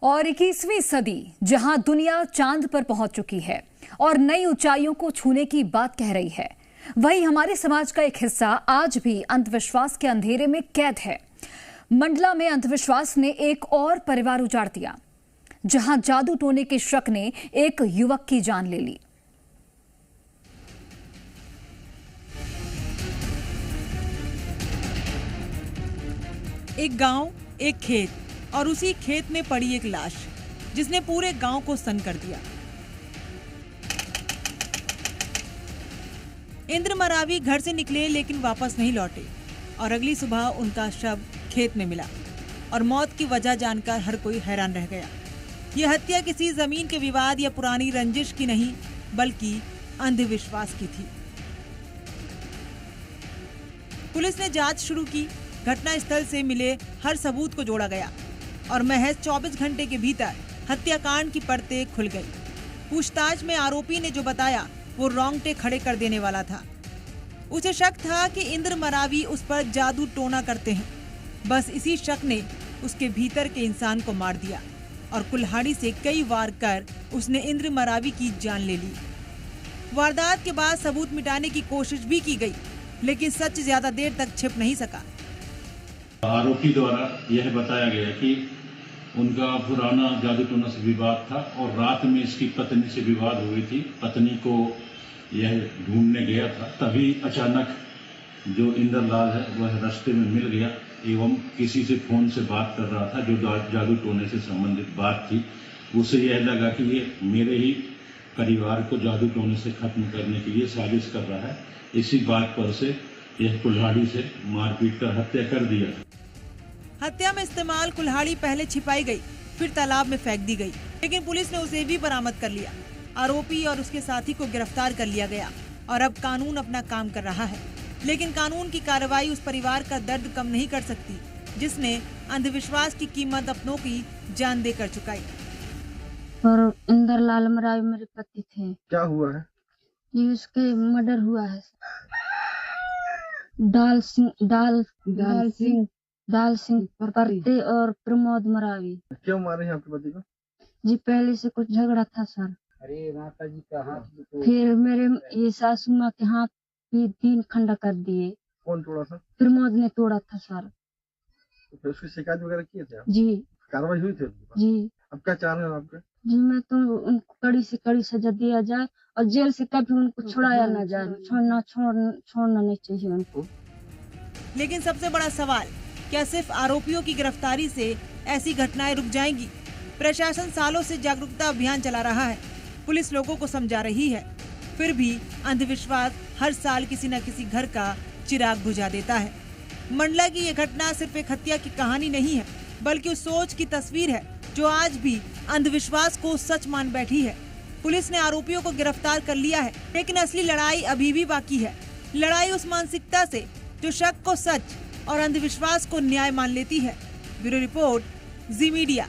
और 21वीं सदी जहां दुनिया चांद पर पहुंच चुकी है और नई ऊंचाइयों को छूने की बात कह रही है, वहीं हमारे समाज का एक हिस्सा आज भी अंधविश्वास के अंधेरे में कैद है। मंडला में अंधविश्वास ने एक और परिवार उजाड़ दिया, जहां जादू टोने के शक ने एक युवक की जान ले ली। एक गांव, एक खेत और उसी खेत में पड़ी एक लाश जिसने पूरे गांव को सन्न कर दिया। इंद्र मरावी घर से निकले लेकिन वापस नहीं लौटे और अगली सुबह उनका शव खेत में मिला और मौत की वजह जानकर हर कोई हैरान रह गया। यह हत्या किसी जमीन के विवाद या पुरानी रंजिश की नहीं बल्कि अंधविश्वास की थी। पुलिस ने जांच शुरू की। घटनास्थल से मिले हर सबूत को जोड़ा गया और महज 24 घंटे के भीतर हत्याकांड की परतें खुल गई। पूछताछ में आरोपी ने जो बताया वो रोंगटे खड़े कर देने वाला था। उसे शक था कि इंद्र मरावी उस पर जादू टोना करते हैं। बस इसी शक ने उसके भीतर के इंसान को मार दिया और कुल्हाड़ी से कई वार कर उसने इंद्र मरावी की जान ले ली। वारदात के बाद सबूत मिटाने की कोशिश भी की गई, लेकिन सच ज्यादा देर तक छिप नहीं सका। आरोपी द्वारा यह बताया गया कि उनका पुराना जादू टोना से विवाद था और रात में इसकी पत्नी से विवाद हुई थी। पत्नी को यह ढूंढने गया था, तभी अचानक जो इंद्रलाल है वह रास्ते में मिल गया एवं किसी से फोन से बात कर रहा था जो जादू टोने से संबंधित बात थी। उसे यह लगा कि ये मेरे ही परिवार को जादू टोने से खत्म करने के लिए साजिश कर रहा है। इसी बात पर से यह कुल्हाड़ी से मारपीट कर हत्या कर दिया। हत्या में इस्तेमाल कुल्हाड़ी पहले छिपाई गई, फिर तालाब में फेंक दी गई, लेकिन पुलिस ने उसे भी बरामद कर लिया। आरोपी और उसके साथी को गिरफ्तार कर लिया गया और अब कानून अपना काम कर रहा है। लेकिन कानून की कार्रवाई उस परिवार का दर्द कम नहीं कर सकती जिसने अंधविश्वास की कीमत अपनों की जान देकर चुकाई। और इंद्रलाल मरावी मेरे पति थे। क्या हुआ है? ये उसके मर्डर हुआ है। दाल सिंह परते और प्रमोद मरावी। क्यों मारे हैं आपके पति को? जी पहले से कुछ झगड़ा था सर। अरे माता जी का हाथ तो... फिर मेरे ये सासू माँ के हाथ भी 3 खंडा कर दिए। कौन तोड़ा था? प्रमोद ने तोड़ा था सर। तो फिर उसकी शिकायत वगैरह किए थे आप? जी। कार्रवाई हुई थी? जी। अब क्या चाह रहे हैं आपके? जी मैं तो उनको कड़ी से कड़ी सजा दिया जाए और जेल से कभी उनको छुड़ाया ना जाए। छोड़ना नहीं चाहिए उनको। लेकिन सबसे बड़ा सवाल, क्या सिर्फ आरोपियों की गिरफ्तारी से ऐसी घटनाएं रुक जाएंगी? प्रशासन सालों से जागरूकता अभियान चला रहा है, पुलिस लोगों को समझा रही है, फिर भी अंधविश्वास हर साल किसी न किसी घर का चिराग बुझा देता है। मंडला की ये घटना सिर्फ एक हत्या की कहानी नहीं है, बल्कि उस सोच की तस्वीर है जो आज भी अंधविश्वास को सच मान बैठी है। पुलिस ने आरोपियों को गिरफ्तार कर लिया है, लेकिन असली लड़ाई अभी भी बाकी है। लड़ाई उस मानसिकता से जो शक को सच और अंधविश्वास को न्याय मान लेती है। ब्यूरो रिपोर्ट, जी मीडिया।